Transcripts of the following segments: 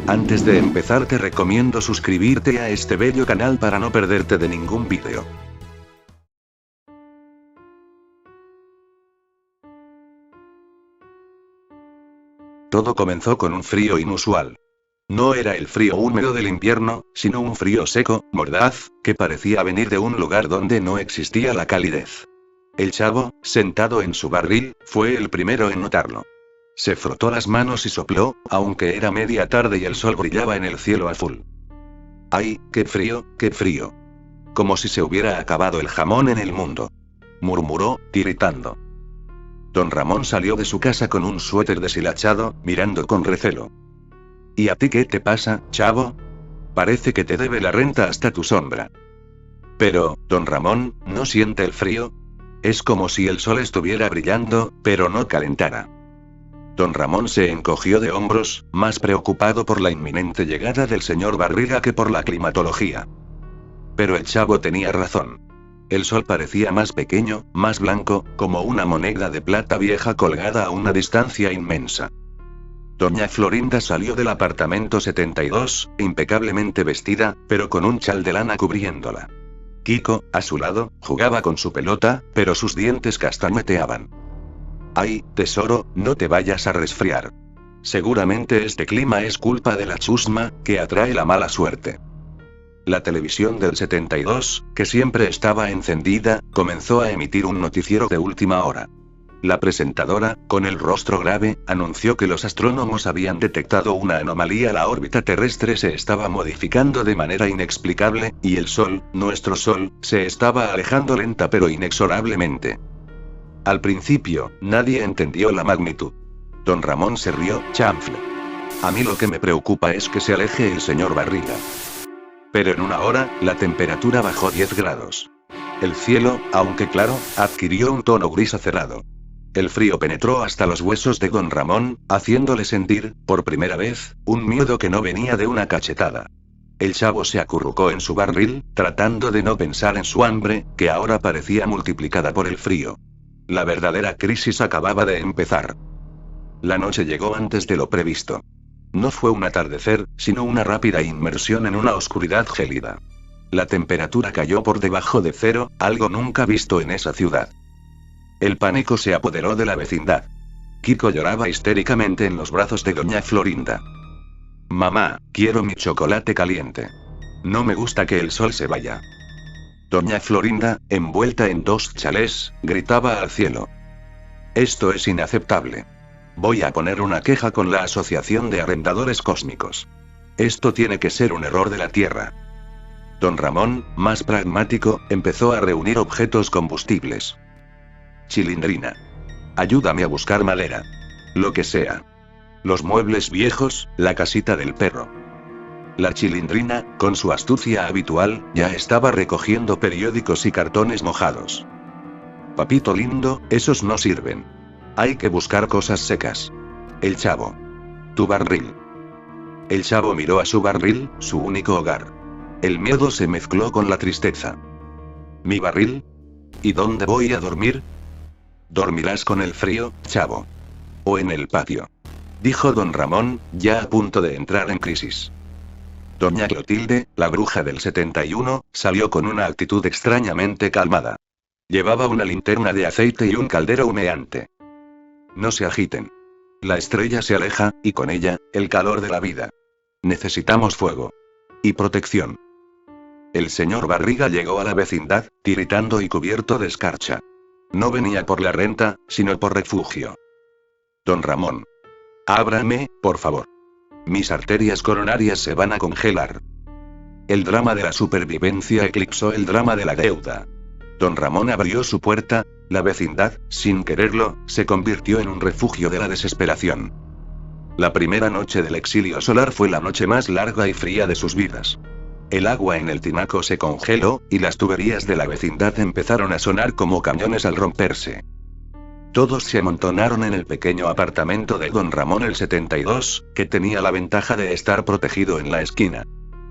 Antes de empezar te recomiendo suscribirte a este bello canal para no perderte de ningún vídeo. Todo comenzó con un frío inusual. No era el frío húmedo del invierno, sino un frío seco, mordaz, que parecía venir de un lugar donde no existía la calidez. El chavo, sentado en su barril, fue el primero en notarlo. Se frotó las manos y sopló, aunque era media tarde y el sol brillaba en el cielo azul. ¡Ay, qué frío, qué frío! Como si se hubiera acabado el jamón en el mundo, murmuró, tiritando. Don Ramón salió de su casa con un suéter deshilachado, mirando con recelo. ¿Y a ti qué te pasa, chavo? Parece que te debe la renta hasta tu sombra. Pero, don Ramón, ¿no siente el frío? Es como si el sol estuviera brillando, pero no calentara. Don Ramón se encogió de hombros, más preocupado por la inminente llegada del señor Barriga que por la climatología. Pero el chavo tenía razón. El sol parecía más pequeño, más blanco, como una moneda de plata vieja colgada a una distancia inmensa. Doña Florinda salió del apartamento 72, impecablemente vestida, pero con un chal de lana cubriéndola. Kiko, a su lado, jugaba con su pelota, pero sus dientes castañeteaban. ¡Ay, tesoro, no te vayas a resfriar! Seguramente este clima es culpa de la chusma, que atrae la mala suerte. La televisión del 72, que siempre estaba encendida, comenzó a emitir un noticiero de última hora. La presentadora, con el rostro grave, anunció que los astrónomos habían detectado una anomalía. La órbita terrestre se estaba modificando de manera inexplicable, y el Sol, nuestro Sol, se estaba alejando lenta pero inexorablemente. Al principio, nadie entendió la magnitud. Don Ramón se rió, chanfle. A mí lo que me preocupa es que se aleje el señor Barriga. Pero en una hora, la temperatura bajó 10 grados. El cielo, aunque claro, adquirió un tono gris acerado. El frío penetró hasta los huesos de don Ramón, haciéndole sentir, por primera vez, un miedo que no venía de una cachetada. El chavo se acurrucó en su barril, tratando de no pensar en su hambre, que ahora parecía multiplicada por el frío. La verdadera crisis acababa de empezar. La noche llegó antes de lo previsto. No fue un atardecer, sino una rápida inmersión en una oscuridad gélida. La temperatura cayó por debajo de cero, algo nunca visto en esa ciudad. El pánico se apoderó de la vecindad. Kiko lloraba histéricamente en los brazos de doña Florinda. Mamá, quiero mi chocolate caliente. No me gusta que el sol se vaya. Doña Florinda, envuelta en dos chalés, gritaba al cielo. Esto es inaceptable. Voy a poner una queja con la Asociación de Arrendadores Cósmicos. Esto tiene que ser un error de la Tierra. Don Ramón, más pragmático, empezó a reunir objetos combustibles. Chilindrina. Ayúdame a buscar madera. Lo que sea. Los muebles viejos, la casita del perro. La Chilindrina, con su astucia habitual, ya estaba recogiendo periódicos y cartones mojados. Papito lindo, esos no sirven. Hay que buscar cosas secas. El chavo. Tu barril. El chavo miró a su barril, su único hogar. El miedo se mezcló con la tristeza. ¿Mi barril? ¿Y dónde voy a dormir? Dormirás con el frío, chavo. O en el patio. Dijo don Ramón, ya a punto de entrar en crisis. Doña Clotilde, la bruja del 71, salió con una actitud extrañamente calmada. Llevaba una linterna de aceite y un caldero humeante. No se agiten. La estrella se aleja, y con ella, el calor de la vida. Necesitamos fuego. Y protección. El señor Barriga llegó a la vecindad, tiritando y cubierto de escarcha. No venía por la renta, sino por refugio. Don Ramón. Ábrame, por favor. Mis arterias coronarias se van a congelar. El drama de la supervivencia eclipsó el drama de la deuda. Don Ramón abrió su puerta, la vecindad, sin quererlo, se convirtió en un refugio de la desesperación. La primera noche del exilio solar fue la noche más larga y fría de sus vidas. El agua en el tinaco se congeló, y las tuberías de la vecindad empezaron a sonar como cañones al romperse. Todos se amontonaron en el pequeño apartamento de don Ramón el 72, que tenía la ventaja de estar protegido en la esquina.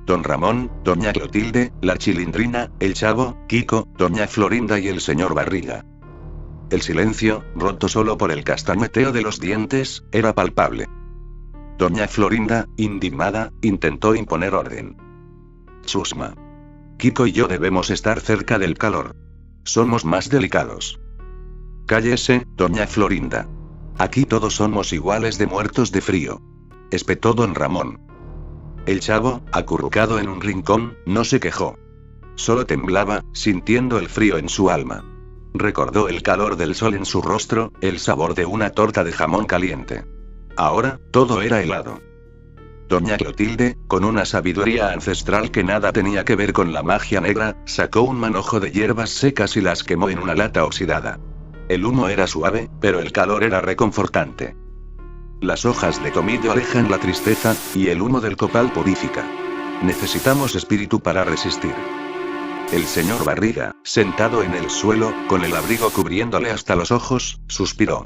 Don Ramón, doña Clotilde, la Chilindrina, el chavo, Kiko, doña Florinda y el señor Barriga. El silencio, roto solo por el castañeteo de los dientes, era palpable. Doña Florinda, indignada, intentó imponer orden. Chusma. Kiko y yo debemos estar cerca del calor. Somos más delicados. Cállese, doña Florinda. Aquí todos somos iguales de muertos de frío. Espetó don Ramón. El chavo, acurrucado en un rincón, no se quejó. Solo temblaba, sintiendo el frío en su alma. Recordó el calor del sol en su rostro, el sabor de una torta de jamón caliente. Ahora, todo era helado. Doña Clotilde, con una sabiduría ancestral que nada tenía que ver con la magia negra, sacó un manojo de hierbas secas y las quemó en una lata oxidada. El humo era suave, pero el calor era reconfortante. Las hojas de tomillo alejan la tristeza, y el humo del copal purifica. Necesitamos espíritu para resistir. El señor Barriga, sentado en el suelo, con el abrigo cubriéndole hasta los ojos, suspiró.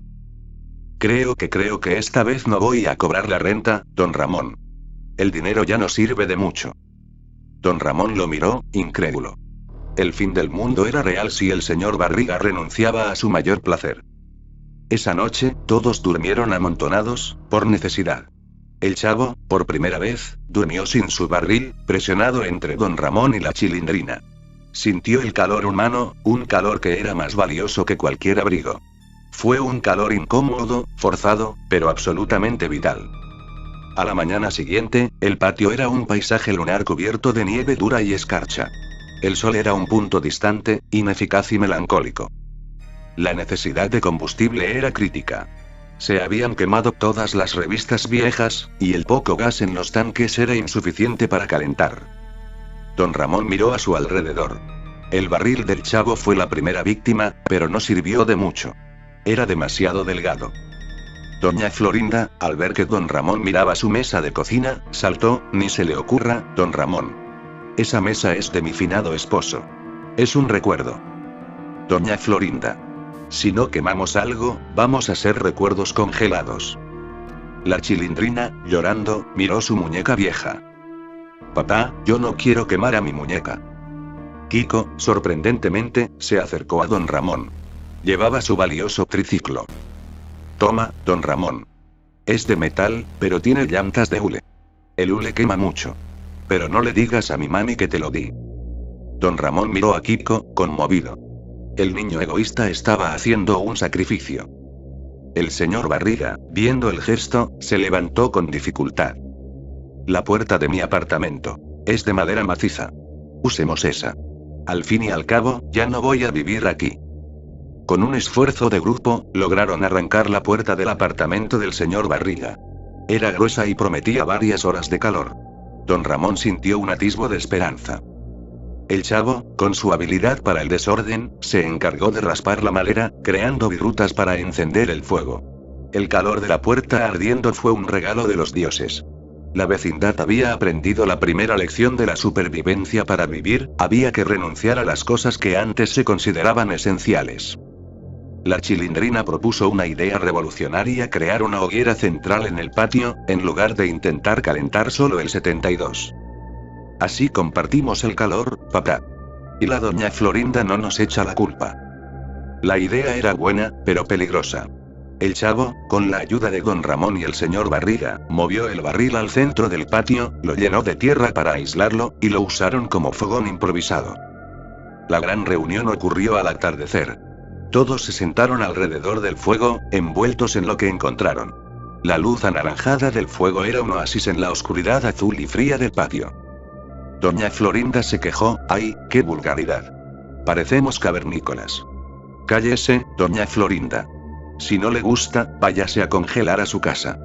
Creo que esta vez no voy a cobrar la renta, don Ramón. El dinero ya no sirve de mucho. Don Ramón lo miró, incrédulo. El fin del mundo era real si el señor Barriga renunciaba a su mayor placer. Esa noche, todos durmieron amontonados, por necesidad. El chavo, por primera vez, durmió sin su barril, presionado entre don Ramón y la chilindrina. Sintió el calor humano, un calor que era más valioso que cualquier abrigo. Fue un calor incómodo, forzado, pero absolutamente vital. A la mañana siguiente, el patio era un paisaje lunar cubierto de nieve dura y escarcha. El sol era un punto distante, ineficaz y melancólico. La necesidad de combustible era crítica. Se habían quemado todas las revistas viejas, y el poco gas en los tanques era insuficiente para calentar. Don Ramón miró a su alrededor. El barril del chavo fue la primera víctima, pero no sirvió de mucho. Era demasiado delgado. Doña Florinda, al ver que don Ramón miraba su mesa de cocina, saltó, ni se le ocurra, don Ramón. Esa mesa es de mi finado esposo. Es un recuerdo. Doña Florinda. Si no quemamos algo, vamos a ser recuerdos congelados. La chilindrina, llorando, miró su muñeca vieja. Papá, yo no quiero quemar a mi muñeca. Kiko, sorprendentemente, se acercó a don Ramón. Llevaba su valioso triciclo. Toma, don Ramón. Es de metal, pero tiene llantas de hule. El hule quema mucho. Pero no le digas a mi mami que te lo di. Don Ramón miró a Kiko, conmovido. El niño egoísta estaba haciendo un sacrificio. El señor Barriga, viendo el gesto, se levantó con dificultad. La puerta de mi apartamento. Es de madera maciza. Usemos esa. Al fin y al cabo, ya no voy a vivir aquí. Con un esfuerzo de grupo, lograron arrancar la puerta del apartamento del señor Barriga. Era gruesa y prometía varias horas de calor. Don Ramón sintió un atisbo de esperanza. El chavo, con su habilidad para el desorden, se encargó de raspar la madera, creando virutas para encender el fuego. El calor de la puerta ardiendo fue un regalo de los dioses. La vecindad había aprendido la primera lección de la supervivencia. Para vivir, había que renunciar a las cosas que antes se consideraban esenciales. La chilindrina propuso una idea revolucionaria: crear una hoguera central en el patio, en lugar de intentar calentar solo el 72. Así compartimos el calor, papá. Y la doña Florinda no nos echa la culpa. La idea era buena, pero peligrosa. El chavo, con la ayuda de don Ramón y el señor Barriga, movió el barril al centro del patio, lo llenó de tierra para aislarlo, y lo usaron como fogón improvisado. La gran reunión ocurrió al atardecer. Todos se sentaron alrededor del fuego, envueltos en lo que encontraron. La luz anaranjada del fuego era un oasis en la oscuridad azul y fría del patio. Doña Florinda se quejó: ¡ay, qué vulgaridad! Parecemos cavernícolas. Cállese, doña Florinda. Si no le gusta, váyase a congelar a su casa.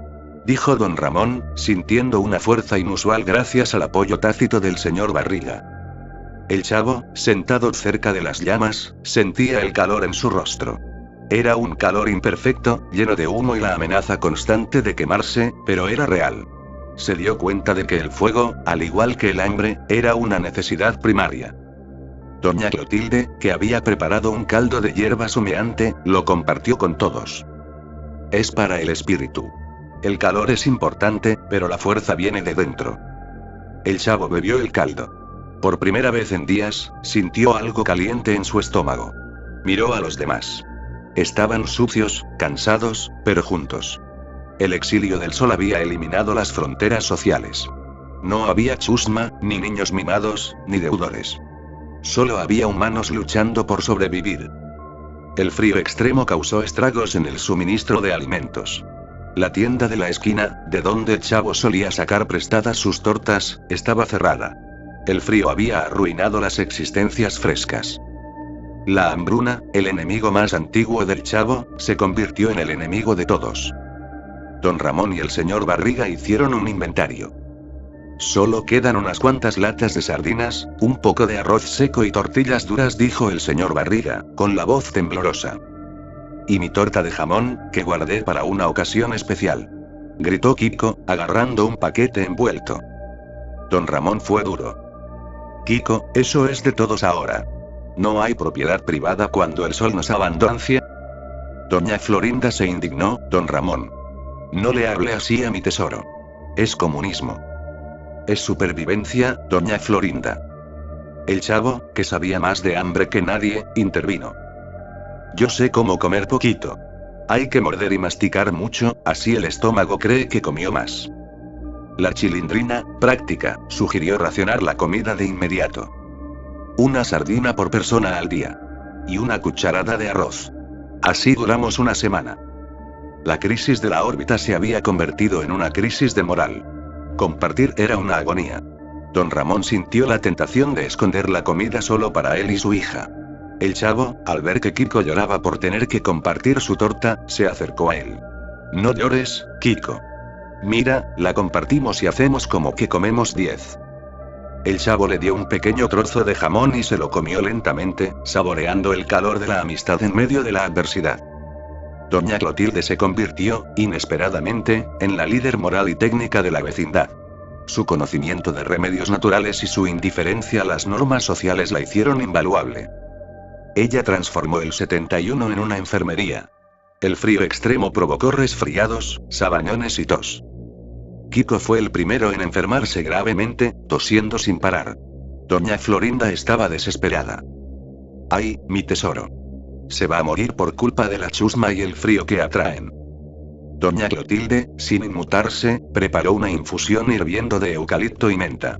Dijo don Ramón, sintiendo una fuerza inusual gracias al apoyo tácito del señor Barriga. El chavo, sentado cerca de las llamas, sentía el calor en su rostro. Era un calor imperfecto, lleno de humo y la amenaza constante de quemarse, pero era real. Se dio cuenta de que el fuego, al igual que el hambre, era una necesidad primaria. Doña Clotilde, que había preparado un caldo de hierbas humeante, lo compartió con todos. Es para el espíritu. El calor es importante, pero la fuerza viene de dentro. El chavo bebió el caldo. Por primera vez en días, sintió algo caliente en su estómago. Miró a los demás. Estaban sucios, cansados, pero juntos. El exilio del sol había eliminado las fronteras sociales. No había chusma, ni niños mimados, ni deudores. Solo había humanos luchando por sobrevivir. El frío extremo causó estragos en el suministro de alimentos. La tienda de la esquina, de donde el chavo solía sacar prestadas sus tortas, estaba cerrada. El frío había arruinado las existencias frescas. La hambruna, el enemigo más antiguo del chavo, se convirtió en el enemigo de todos. Don Ramón y el señor Barriga hicieron un inventario. Solo quedan unas cuantas latas de sardinas, un poco de arroz seco y tortillas duras, dijo el señor Barriga, con la voz temblorosa. Y mi torta de jamón, que guardé para una ocasión especial, gritó Kiko, agarrando un paquete envuelto. Don Ramón fue duro. Kiko, eso es de todos ahora. ¿No hay propiedad privada cuando el sol nos abandona? Doña Florinda se indignó. Don Ramón, no le hable así a mi tesoro. Es comunismo. Es supervivencia, doña Florinda. El chavo, que sabía más de hambre que nadie, intervino. Yo sé cómo comer poquito. Hay que morder y masticar mucho, así el estómago cree que comió más. La chilindrina, práctica, sugirió racionar la comida de inmediato. Una sardina por persona al día. Y una cucharada de arroz. Así duramos una semana. La crisis de la órbita se había convertido en una crisis de moral. Compartir era una agonía. Don Ramón sintió la tentación de esconder la comida solo para él y su hija. El chavo, al ver que Kiko lloraba por tener que compartir su torta, se acercó a él. No llores, Kiko. Mira, la compartimos y hacemos como que comemos 10. El chavo le dio un pequeño trozo de jamón y se lo comió lentamente, saboreando el calor de la amistad en medio de la adversidad. Doña Clotilde se convirtió, inesperadamente, en la líder moral y técnica de la vecindad. Su conocimiento de remedios naturales y su indiferencia a las normas sociales la hicieron invaluable. Ella transformó el 71 en una enfermería. El frío extremo provocó resfriados, sabañones y tos. Kiko fue el primero en enfermarse gravemente, tosiendo sin parar. Doña Florinda estaba desesperada. ¡Ay, mi tesoro! Se va a morir por culpa de la chusma y el frío que atraen. Doña Clotilde, sin inmutarse, preparó una infusión hirviendo de eucalipto y menta.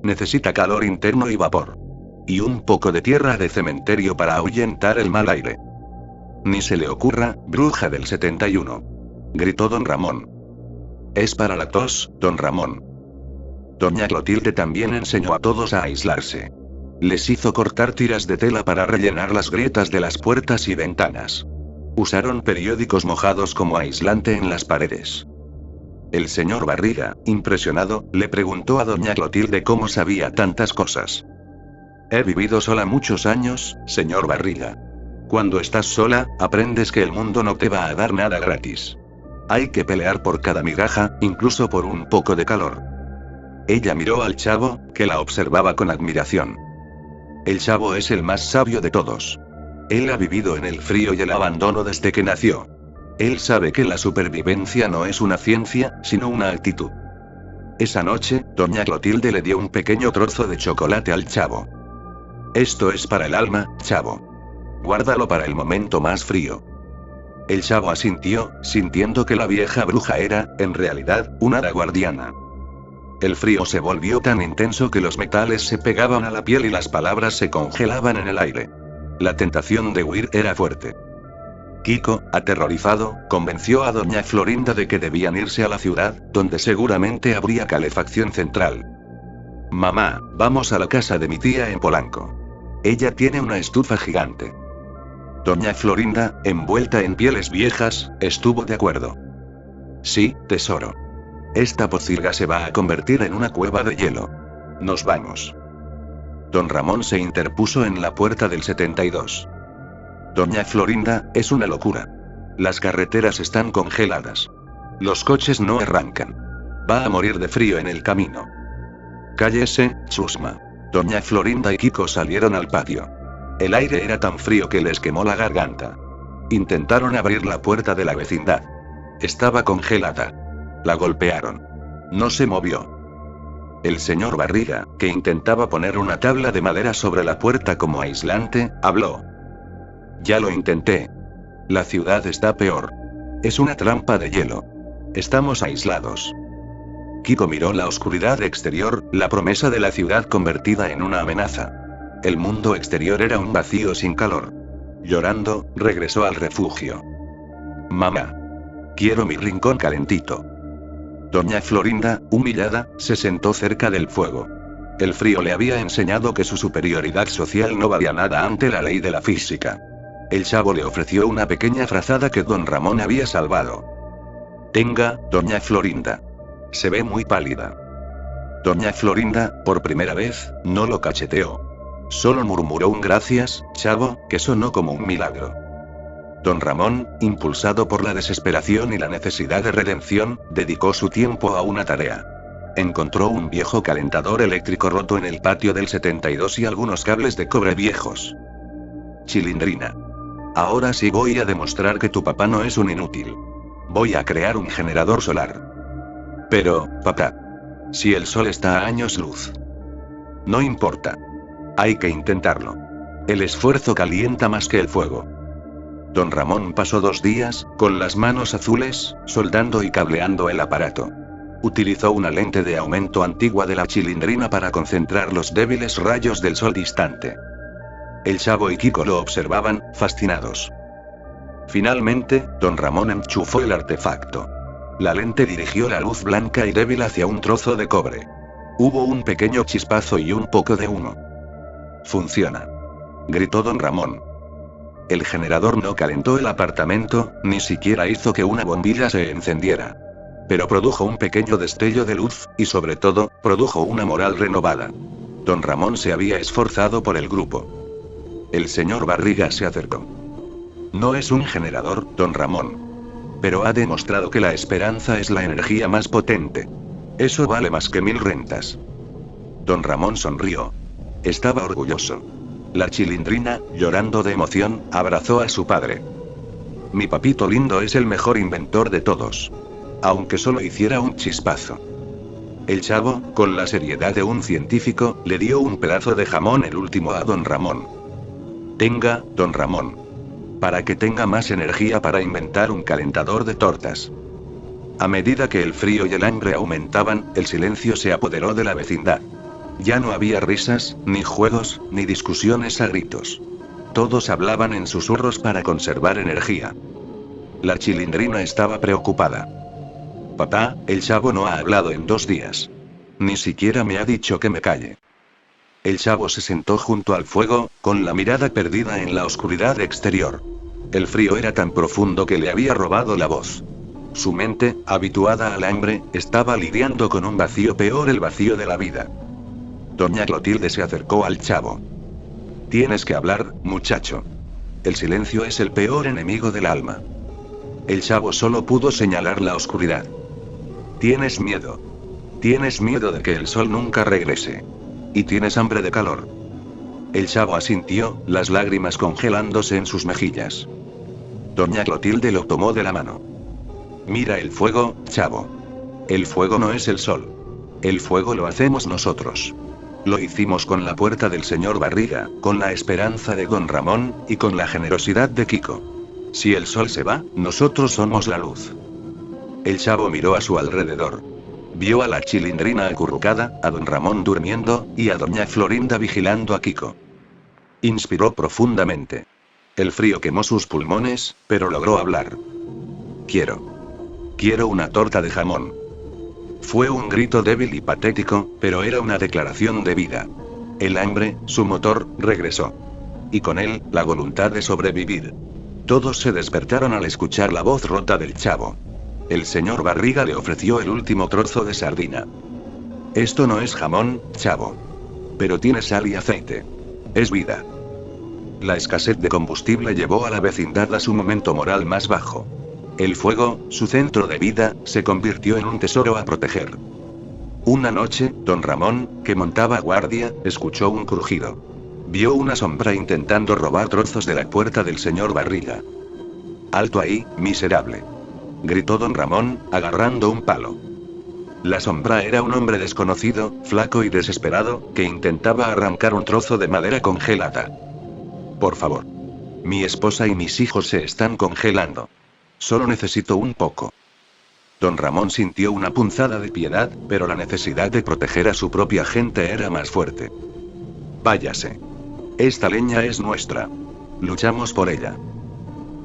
Necesita calor interno y vapor. Y un poco de tierra de cementerio para ahuyentar el mal aire. Ni se le ocurra, bruja del 71. Gritó don Ramón. Es para la tos, don Ramón. Doña Clotilde también enseñó a todos a aislarse. Les hizo cortar tiras de tela para rellenar las grietas de las puertas y ventanas. Usaron periódicos mojados como aislante en las paredes. El señor Barriga, impresionado, le preguntó a doña Clotilde cómo sabía tantas cosas. He vivido sola muchos años, señor Barriga. Cuando estás sola, aprendes que el mundo no te va a dar nada gratis. Hay que pelear por cada migaja, incluso por un poco de calor. Ella miró al chavo, que la observaba con admiración. El chavo es el más sabio de todos. Él ha vivido en el frío y el abandono desde que nació. Él sabe que la supervivencia no es una ciencia, sino una actitud. Esa noche, doña Clotilde le dio un pequeño trozo de chocolate al chavo. Esto es para el alma, chavo. Guárdalo para el momento más frío. El chavo asintió, sintiendo que la vieja bruja era, en realidad, una hada guardiana. El frío se volvió tan intenso que los metales se pegaban a la piel y las palabras se congelaban en el aire. La tentación de huir era fuerte. Kiko, aterrorizado, convenció a doña Florinda de que debían irse a la ciudad, donde seguramente habría calefacción central. Mamá, vamos a la casa de mi tía en Polanco. Ella tiene una estufa gigante. Doña Florinda, envuelta en pieles viejas, estuvo de acuerdo. Sí, tesoro. Esta pocilga se va a convertir en una cueva de hielo. Nos vamos. Don Ramón se interpuso en la puerta del 72. Doña Florinda, es una locura. Las carreteras están congeladas. Los coches no arrancan. Va a morir de frío en el camino. Cállese, chusma. Doña Florinda y Kiko salieron al patio. El aire era tan frío que les quemó la garganta. Intentaron abrir la puerta de la vecindad. Estaba congelada. La golpearon. No se movió. El señor Barriga, que intentaba poner una tabla de madera sobre la puerta como aislante, habló. Ya lo intenté. La ciudad está peor. Es una trampa de hielo. Estamos aislados. Kiko miró la oscuridad exterior, la promesa de la ciudad convertida en una amenaza. El mundo exterior era un vacío sin calor. Llorando, regresó al refugio. Mamá. Quiero mi rincón calentito. Doña Florinda, humillada, se sentó cerca del fuego. El frío le había enseñado que su superioridad social no valía nada ante la ley de la física. El chavo le ofreció una pequeña frazada que don Ramón había salvado. Tenga, doña Florinda. Se ve muy pálida. Doña Florinda, por primera vez, no lo cacheteó. Solo murmuró un gracias, chavo, que sonó como un milagro. Don Ramón, impulsado por la desesperación y la necesidad de redención, dedicó su tiempo a una tarea. Encontró un viejo calentador eléctrico roto en el patio del 72 y algunos cables de cobre viejos. Chilindrina. Ahora sí voy a demostrar que tu papá no es un inútil. Voy a crear un generador solar. Pero, papá. Si el sol está a años luz. No importa. Hay que intentarlo. El esfuerzo calienta más que el fuego. Don Ramón pasó 2 días, con las manos azules, soldando y cableando el aparato. Utilizó una lente de aumento antigua de la chilindrina para concentrar los débiles rayos del sol distante. El chavo y Kiko lo observaban, fascinados. Finalmente, don Ramón enchufó el artefacto. La lente dirigió la luz blanca y débil hacia un trozo de cobre. Hubo un pequeño chispazo y un poco de humo. «Funciona», gritó don Ramón. El generador no calentó el apartamento, ni siquiera hizo que una bombilla se encendiera. Pero produjo un pequeño destello de luz, y sobre todo, produjo una moral renovada. Don Ramón se había esforzado por el grupo. El señor Barriga se acercó. No es un generador, don Ramón. Pero ha demostrado que la esperanza es la energía más potente. Eso vale más que 1000 rentas. Don Ramón sonrió. Estaba orgulloso. La chilindrina, llorando de emoción, abrazó a su padre. Mi papito lindo es el mejor inventor de todos. Aunque solo hiciera un chispazo. El chavo, con la seriedad de un científico, le dio un pedazo de jamón el último a don Ramón. Tenga, don Ramón. Para que tenga más energía para inventar un calentador de tortas. A medida que el frío y el hambre aumentaban, el silencio se apoderó de la vecindad. Ya no había risas, ni juegos, ni discusiones a gritos. Todos hablaban en susurros para conservar energía. La chilindrina estaba preocupada. Papá, el chavo no ha hablado en 2 días. Ni siquiera me ha dicho que me calle. El chavo se sentó junto al fuego, con la mirada perdida en la oscuridad exterior. El frío era tan profundo que le había robado la voz. Su mente, habituada al hambre, estaba lidiando con un vacío peor, el vacío de la vida. Doña Clotilde se acercó al chavo. Tienes que hablar, muchacho. El silencio es el peor enemigo del alma. El chavo solo pudo señalar la oscuridad. Tienes miedo. Tienes miedo de que el sol nunca regrese. Y tienes hambre de calor. El chavo asintió, las lágrimas congelándose en sus mejillas. Doña Clotilde lo tomó de la mano. Mira el fuego, chavo. El fuego no es el sol. El fuego lo hacemos nosotros. Lo hicimos con la puerta del señor Barriga, con la esperanza de don Ramón, y con la generosidad de Kiko. Si el sol se va, nosotros somos la luz. El chavo miró a su alrededor. Vio a la chilindrina acurrucada, a don Ramón durmiendo, y a doña Florinda vigilando a Kiko. Inspiró profundamente. El frío quemó sus pulmones, pero logró hablar. Quiero una torta de jamón. Fue un grito débil y patético, pero era una declaración de vida. El hambre, su motor, regresó. Y con él, la voluntad de sobrevivir. Todos se despertaron al escuchar la voz rota del chavo. El señor Barriga le ofreció el último trozo de sardina. Esto no es jamón, chavo. Pero tiene sal y aceite. Es vida. La escasez de combustible llevó a la vecindad a su momento moral más bajo. El fuego, su centro de vida, se convirtió en un tesoro a proteger. Una noche, don Ramón, que montaba guardia, escuchó un crujido. Vio una sombra intentando robar trozos de la puerta del señor Barriga. «Alto ahí, miserable», gritó don Ramón, agarrando un palo. La sombra era un hombre desconocido, flaco y desesperado, que intentaba arrancar un trozo de madera congelada. «Por favor. Mi esposa y mis hijos se están congelando. Solo necesito un poco». Don Ramón sintió una punzada de piedad, pero la necesidad de proteger a su propia gente era más fuerte. Váyase. Esta leña es nuestra. Luchamos por ella.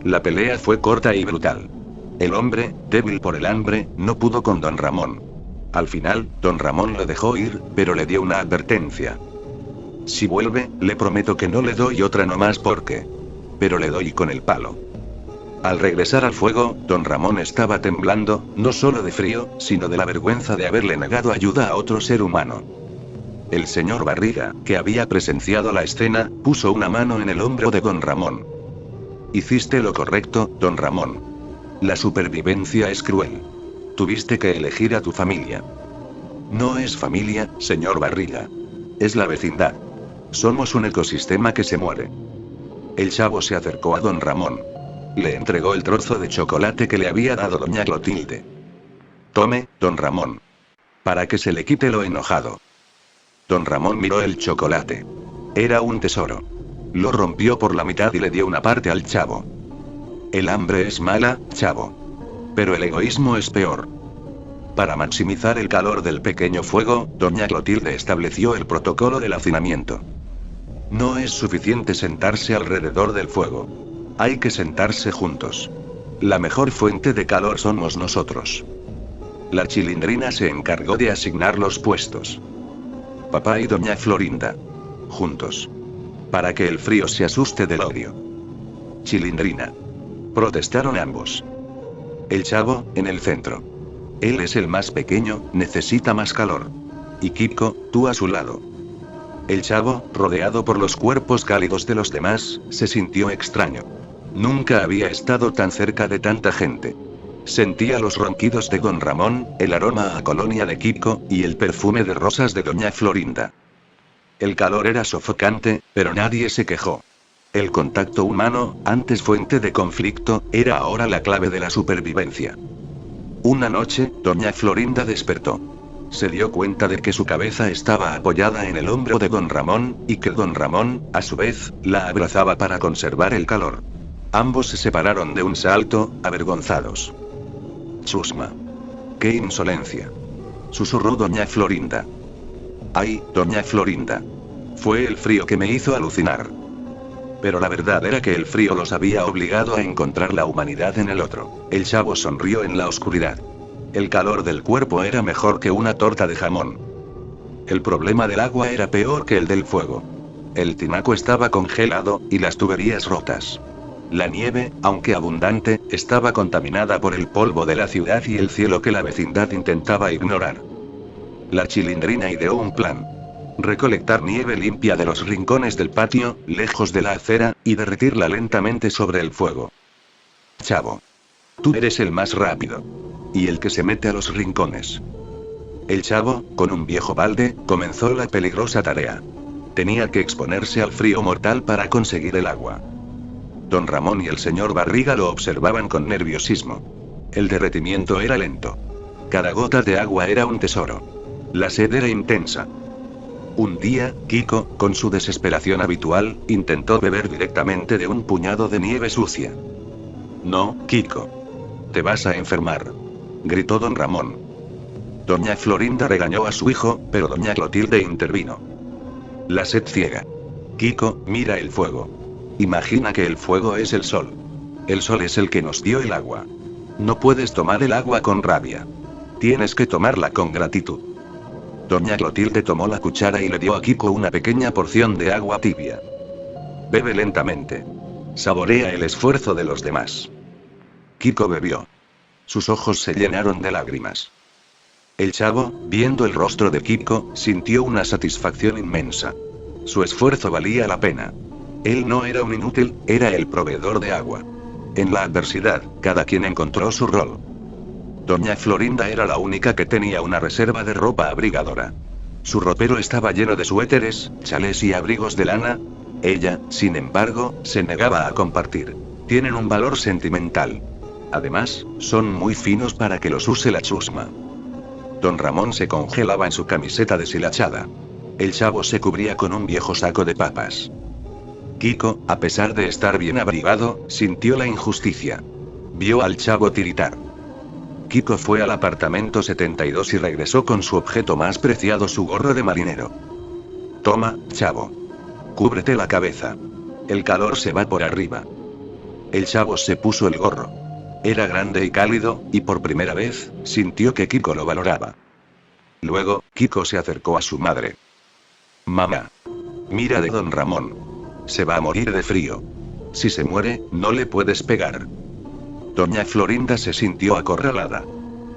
La pelea fue corta y brutal. El hombre, débil por el hambre, no pudo con Don Ramón. Al final, Don Ramón lo dejó ir, pero le dio una advertencia. Si vuelve, le prometo que no le doy otra nomás porque... Pero le doy con el palo. Al regresar al fuego, Don Ramón estaba temblando, no solo de frío, sino de la vergüenza de haberle negado ayuda a otro ser humano. El señor Barriga, que había presenciado la escena, puso una mano en el hombro de Don Ramón. Hiciste lo correcto, Don Ramón. La supervivencia es cruel. Tuviste que elegir a tu familia. No es familia, señor Barriga. Es la vecindad. Somos un ecosistema que se muere. El chavo se acercó a Don Ramón. Le entregó el trozo de chocolate que le había dado doña Clotilde. Tome, Don Ramón. Para que se le quite lo enojado. Don Ramón miró el chocolate. Era un tesoro. Lo rompió por la mitad y le dio una parte al chavo. El hambre es mala, chavo. Pero el egoísmo es peor. Para maximizar el calor del pequeño fuego, doña Clotilde estableció el protocolo del hacinamiento. No es suficiente sentarse alrededor del fuego. Hay que sentarse juntos. La mejor fuente de calor somos nosotros. La Chilindrina se encargó de asignar los puestos. Papá y doña Florinda. Juntos. Para que el frío se asuste del odio. Chilindrina. Protestaron ambos. El chavo, en el centro. Él es el más pequeño, necesita más calor. Y Kiko, tú a su lado. El chavo, rodeado por los cuerpos cálidos de los demás, se sintió extraño. Nunca había estado tan cerca de tanta gente. Sentía los ronquidos de Don Ramón, el aroma a colonia de Kiko, y el perfume de rosas de doña Florinda. El calor era sofocante, pero nadie se quejó. El contacto humano, antes fuente de conflicto, era ahora la clave de la supervivencia. Una noche, doña Florinda despertó. Se dio cuenta de que su cabeza estaba apoyada en el hombro de Don Ramón, y que Don Ramón, a su vez, la abrazaba para conservar el calor. Ambos se separaron de un salto, avergonzados. Chusma. ¡Qué insolencia! Susurró doña Florinda. ¡Ay, doña Florinda! Fue el frío que me hizo alucinar. Pero la verdad era que el frío los había obligado a encontrar la humanidad en el otro. El chavo sonrió en la oscuridad. El calor del cuerpo era mejor que una torta de jamón. El problema del agua era peor que el del fuego. El tinaco estaba congelado, y las tuberías rotas. La nieve, aunque abundante, estaba contaminada por el polvo de la ciudad y el cielo que la vecindad intentaba ignorar. La Chilindrina ideó un plan. Recolectar nieve limpia de los rincones del patio, lejos de la acera, y derretirla lentamente sobre el fuego. Chavo. Tú eres el más rápido. Y el que se mete a los rincones. El chavo, con un viejo balde, comenzó la peligrosa tarea. Tenía que exponerse al frío mortal para conseguir el agua. Don Ramón y el señor Barriga lo observaban con nerviosismo. El derretimiento era lento. Cada gota de agua era un tesoro. La sed era intensa. Un día, Kiko, con su desesperación habitual, intentó beber directamente de un puñado de nieve sucia. No, Kiko. Te vas a enfermar. Gritó Don Ramón. Doña Florinda regañó a su hijo, pero doña Clotilde intervino. La sed ciega. Kiko, mira el fuego. Imagina que el fuego es el sol. El sol es el que nos dio el agua. No puedes tomar el agua con rabia. Tienes que tomarla con gratitud. Doña Clotilde tomó la cuchara y le dio a Kiko una pequeña porción de agua tibia. Bebe lentamente. Saborea el esfuerzo de los demás. Kiko bebió. Sus ojos se llenaron de lágrimas. El chavo, viendo el rostro de Kiko, sintió una satisfacción inmensa. Su esfuerzo valía la pena. Él no era un inútil, era el proveedor de agua. En la adversidad, cada quien encontró su rol. Doña Florinda era la única que tenía una reserva de ropa abrigadora. Su ropero estaba lleno de suéteres, chalés y abrigos de lana. Ella, sin embargo, se negaba a compartir. Tienen un valor sentimental. Además, son muy finos para que los use la chusma. Don Ramón se congelaba en su camiseta deshilachada. El chavo se cubría con un viejo saco de papas. Kiko, a pesar de estar bien abrigado, sintió la injusticia. Vio al chavo tiritar. Kiko fue al apartamento 72 y regresó con su objeto más preciado, su gorro de marinero. Toma, chavo. Cúbrete la cabeza. El calor se va por arriba. El chavo se puso el gorro. Era grande y cálido, y por primera vez, sintió que Kiko lo valoraba. Luego, Kiko se acercó a su madre. Mamá. Mira de don Ramón. Se va a morir de frío. Si se muere, no le puedes pegar. Doña Florinda se sintió acorralada.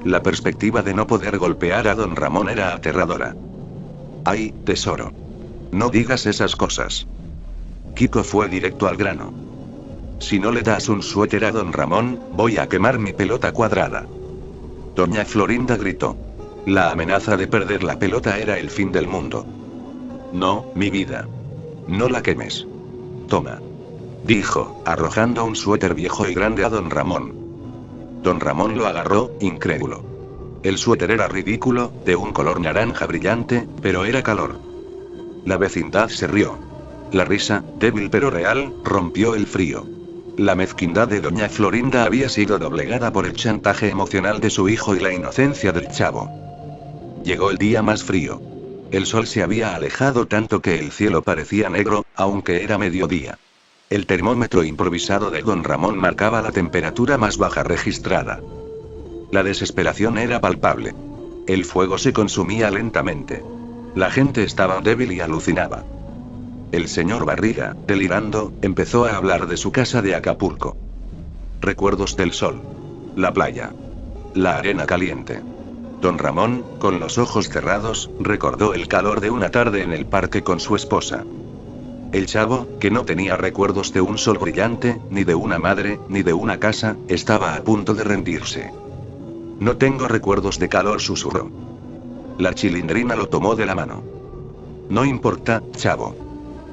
La perspectiva de no poder golpear a don Ramón era aterradora. Ay, tesoro. No digas esas cosas. Kiko fue directo al grano. Si no le das un suéter a don Ramón, voy a quemar mi pelota cuadrada. Doña Florinda gritó. La amenaza de perder la pelota era el fin del mundo. No, mi vida. No la quemes. Toma. Dijo, arrojando un suéter viejo y grande a don Ramón. Don Ramón lo agarró, incrédulo. El suéter era ridículo, de un color naranja brillante, pero era calor. La vecindad se rió. La risa, débil pero real, rompió el frío. La mezquindad de doña Florinda había sido doblegada por el chantaje emocional de su hijo y la inocencia del chavo. Llegó el día más frío. El sol se había alejado tanto que el cielo parecía negro, aunque era mediodía. El termómetro improvisado de don Ramón marcaba la temperatura más baja registrada. La desesperación era palpable. El fuego se consumía lentamente. La gente estaba débil y alucinaba. El señor Barriga, delirando, empezó a hablar de su casa de Acapulco. Recuerdos del sol. La playa. La arena caliente. Don Ramón, con los ojos cerrados, recordó el calor de una tarde en el parque con su esposa. El chavo, que no tenía recuerdos de un sol brillante, ni de una madre, ni de una casa, estaba a punto de rendirse. No tengo recuerdos de calor, susurró. La Chilindrina lo tomó de la mano. No importa, chavo.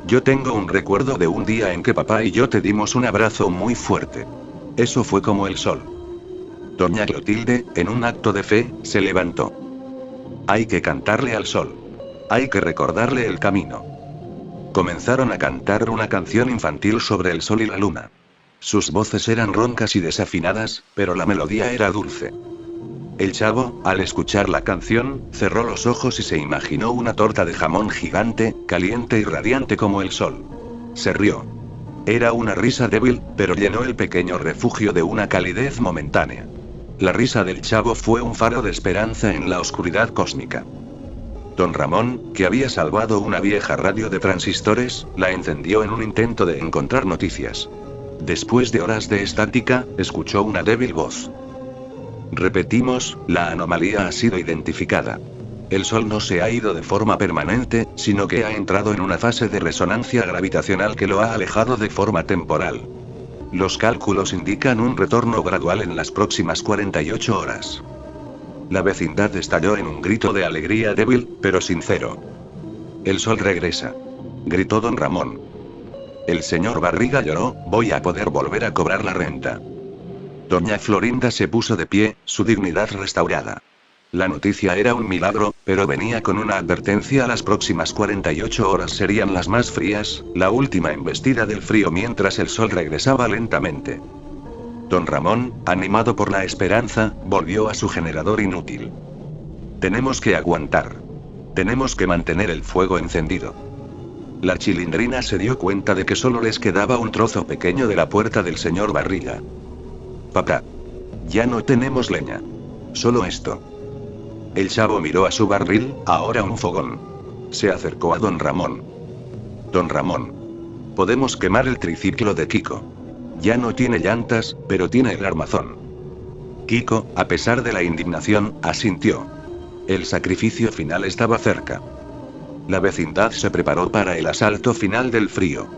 Yo tengo un recuerdo de un día en que papá y yo te dimos un abrazo muy fuerte. Eso fue como el sol. Doña Clotilde, en un acto de fe, se levantó. Hay que cantarle al sol. Hay que recordarle el camino. Comenzaron a cantar una canción infantil sobre el sol y la luna. Sus voces eran roncas y desafinadas, pero la melodía era dulce. El chavo, al escuchar la canción, cerró los ojos y se imaginó una torta de jamón gigante, caliente y radiante como el sol. Se rió. Era una risa débil, pero llenó el pequeño refugio de una calidez momentánea. La risa del chavo fue un faro de esperanza en la oscuridad cósmica. Don Ramón, que había salvado una vieja radio de transistores, la encendió en un intento de encontrar noticias. Después de horas de estática, escuchó una débil voz. Repetimos, la anomalía ha sido identificada. El Sol no se ha ido de forma permanente, sino que ha entrado en una fase de resonancia gravitacional que lo ha alejado de forma temporal. Los cálculos indican un retorno gradual en las próximas 48 horas. La vecindad estalló en un grito de alegría débil, pero sincero. El sol regresa. Gritó don Ramón. El señor Barriga lloró, voy a poder volver a cobrar la renta. Doña Florinda se puso de pie, su dignidad restaurada. La noticia era un milagro, pero venía con una advertencia: las próximas 48 horas serían las más frías, la última embestida del frío mientras el sol regresaba lentamente. Don Ramón, animado por la esperanza, volvió a su generador inútil. Tenemos que aguantar. Tenemos que mantener el fuego encendido. La Chilindrina se dio cuenta de que solo les quedaba un trozo pequeño de la puerta del señor Barriga. Papá. Ya no tenemos leña. Solo esto. El chavo miró a su barril, ahora un fogón. Se acercó a don Ramón. Don Ramón. Podemos quemar el triciclo de Kiko. Ya no tiene llantas, pero tiene el armazón. Kiko, a pesar de la indignación, asintió. El sacrificio final estaba cerca. La vecindad se preparó para el asalto final del frío.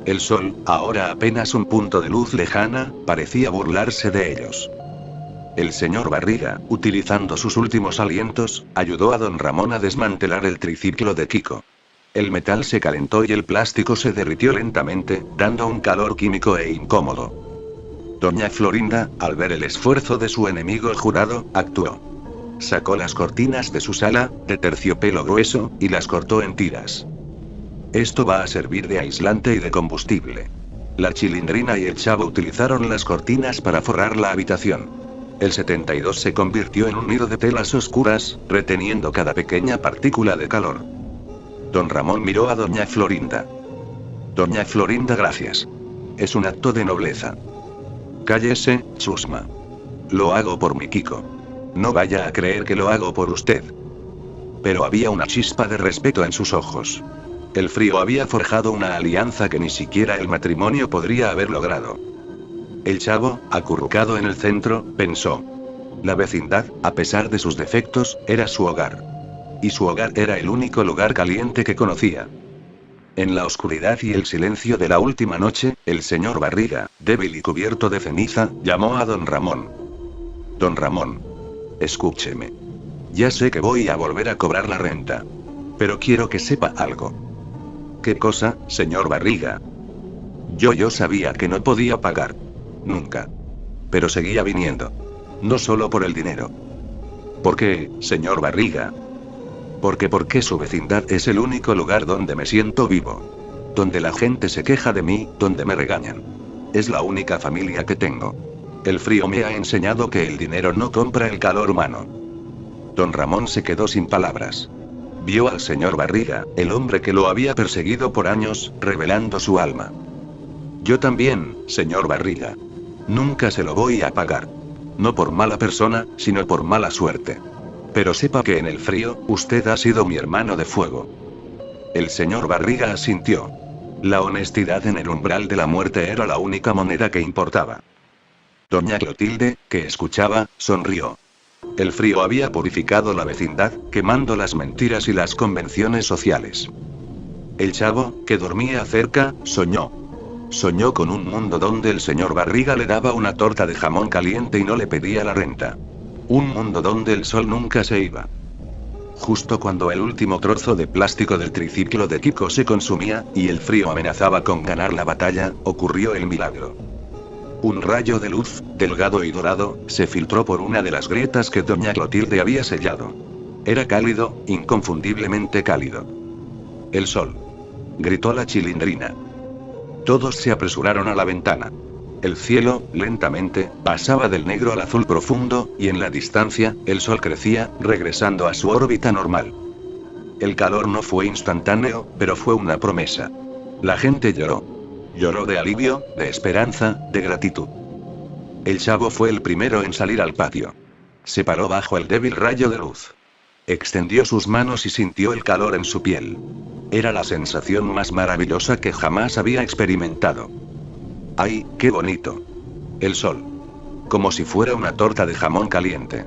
El sol, ahora apenas un punto de luz lejana, parecía burlarse de ellos. El señor Barriga, utilizando sus últimos alientos, ayudó a don Ramón a desmantelar el triciclo de Kiko. El metal se calentó y el plástico se derritió lentamente, dando un calor químico e incómodo. Doña Florinda, al ver el esfuerzo de su enemigo jurado, actuó. Sacó las cortinas de su sala, de terciopelo grueso, y las cortó en tiras. Esto va a servir de aislante y de combustible. La Chilindrina y el chavo utilizaron las cortinas para forrar la habitación. El 72 se convirtió en un nido de telas oscuras, reteniendo cada pequeña partícula de calor. Don Ramón miró a doña Florinda. Doña Florinda, gracias. Es un acto de nobleza. Cállese, chusma. Lo hago por mi Kiko. No vaya a creer que lo hago por usted. Pero había una chispa de respeto en sus ojos. El frío había forjado una alianza que ni siquiera el matrimonio podría haber logrado. El chavo, acurrucado en el centro, pensó. La vecindad, a pesar de sus defectos, era su hogar. Y su hogar era el único lugar caliente que conocía. En la oscuridad y el silencio de la última noche, el señor Barriga, débil y cubierto de ceniza, llamó a don Ramón. Don Ramón. Escúcheme. Ya sé que voy a volver a cobrar la renta. Pero quiero que sepa algo. ¿Qué cosa, señor Barriga? Yo sabía que no podía pagar. Nunca. Pero seguía viniendo. No solo por el dinero. ¿Por qué, señor Barriga? Porque su vecindad es el único lugar donde me siento vivo. Donde la gente se queja de mí, donde me regañan. Es la única familia que tengo. El frío me ha enseñado que el dinero no compra el calor humano. Don Ramón se quedó sin palabras. Vio al señor Barriga, el hombre que lo había perseguido por años, revelando su alma. Yo también, señor Barriga. Nunca se lo voy a pagar. No por mala persona, sino por mala suerte. Pero sepa que en el frío, usted ha sido mi hermano de fuego. El señor Barriga asintió. La honestidad en el umbral de la muerte era la única moneda que importaba. Doña Clotilde, que escuchaba, sonrió. El frío había purificado la vecindad, quemando las mentiras y las convenciones sociales. El chavo, que dormía cerca, soñó. Soñó con un mundo donde el señor Barriga le daba una torta de jamón caliente y no le pedía la renta. Un mundo donde el sol nunca se iba. Justo cuando el último trozo de plástico del triciclo de Kiko se consumía, y el frío amenazaba con ganar la batalla, ocurrió el milagro. Un rayo de luz, delgado y dorado, se filtró por una de las grietas que doña Clotilde había sellado. Era cálido, inconfundiblemente cálido. El sol. Gritó la Chilindrina. Todos se apresuraron a la ventana. El cielo, lentamente, pasaba del negro al azul profundo, y en la distancia, el sol crecía, regresando a su órbita normal. El calor no fue instantáneo, pero fue una promesa. La gente lloró. Lloró de alivio, de esperanza, de gratitud. El chavo fue el primero en salir al patio. Se paró bajo el débil rayo de luz. Extendió sus manos y sintió el calor en su piel. Era la sensación más maravillosa que jamás había experimentado. ¡Ay, qué bonito! El sol. Como si fuera una torta de jamón caliente.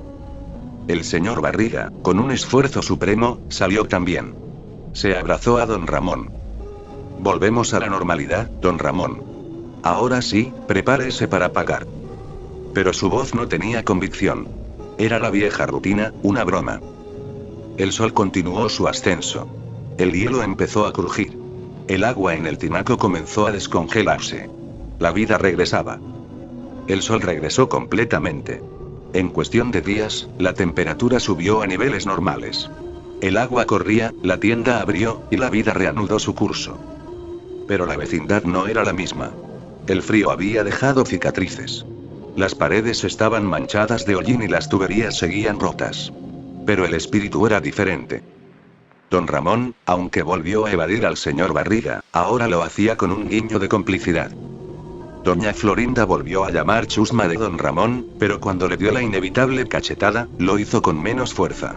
El señor Barriga, con un esfuerzo supremo, salió también. Se abrazó a don Ramón. Volvemos a la normalidad, don Ramón. Ahora sí, prepárese para pagar. Pero su voz no tenía convicción. Era la vieja rutina, una broma. El sol continuó su ascenso. El hielo empezó a crujir. El agua en el tinaco comenzó a descongelarse. La vida regresaba. El sol regresó completamente. En cuestión de días, la temperatura subió a niveles normales. El agua corría, la tienda abrió, y la vida reanudó su curso. Pero la vecindad no era la misma. El frío había dejado cicatrices. Las paredes estaban manchadas de hollín y las tuberías seguían rotas. Pero el espíritu era diferente. Don Ramón, aunque volvió a evadir al señor Barriga, ahora lo hacía con un guiño de complicidad. Doña Florinda volvió a llamar chusma de don Ramón, pero cuando le dio la inevitable cachetada, lo hizo con menos fuerza.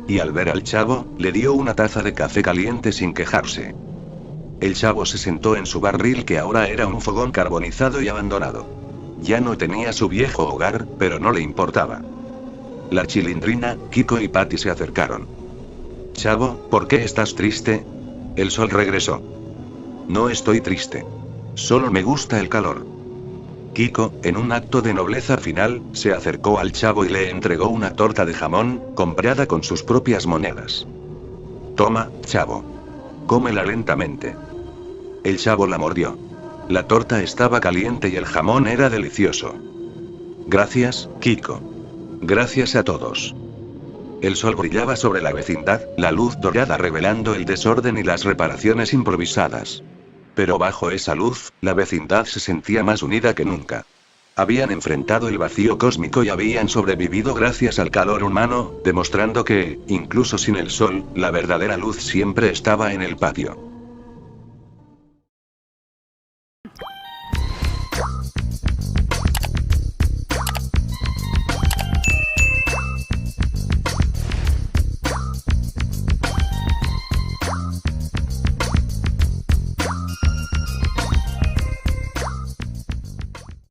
Y al ver al chavo, le dio una taza de café caliente sin quejarse. El chavo se sentó en su barril, que ahora era un fogón carbonizado y abandonado. Ya no tenía su viejo hogar, pero no le importaba. La Chilindrina, Kiko y Patty se acercaron. Chavo, ¿por qué estás triste? El sol regresó. No estoy triste. Solo me gusta el calor. Kiko, en un acto de nobleza final, se acercó al chavo y le entregó una torta de jamón, comprada con sus propias monedas. Toma, chavo. Cómela lentamente. El chavo la mordió. La torta estaba caliente y el jamón era delicioso. Gracias, Kiko. Gracias a todos. El sol brillaba sobre la vecindad, la luz dorada revelando el desorden y las reparaciones improvisadas. Pero bajo esa luz, la vecindad se sentía más unida que nunca. Habían enfrentado el vacío cósmico y habían sobrevivido gracias al calor humano, demostrando que, incluso sin el sol, la verdadera luz siempre estaba en el patio.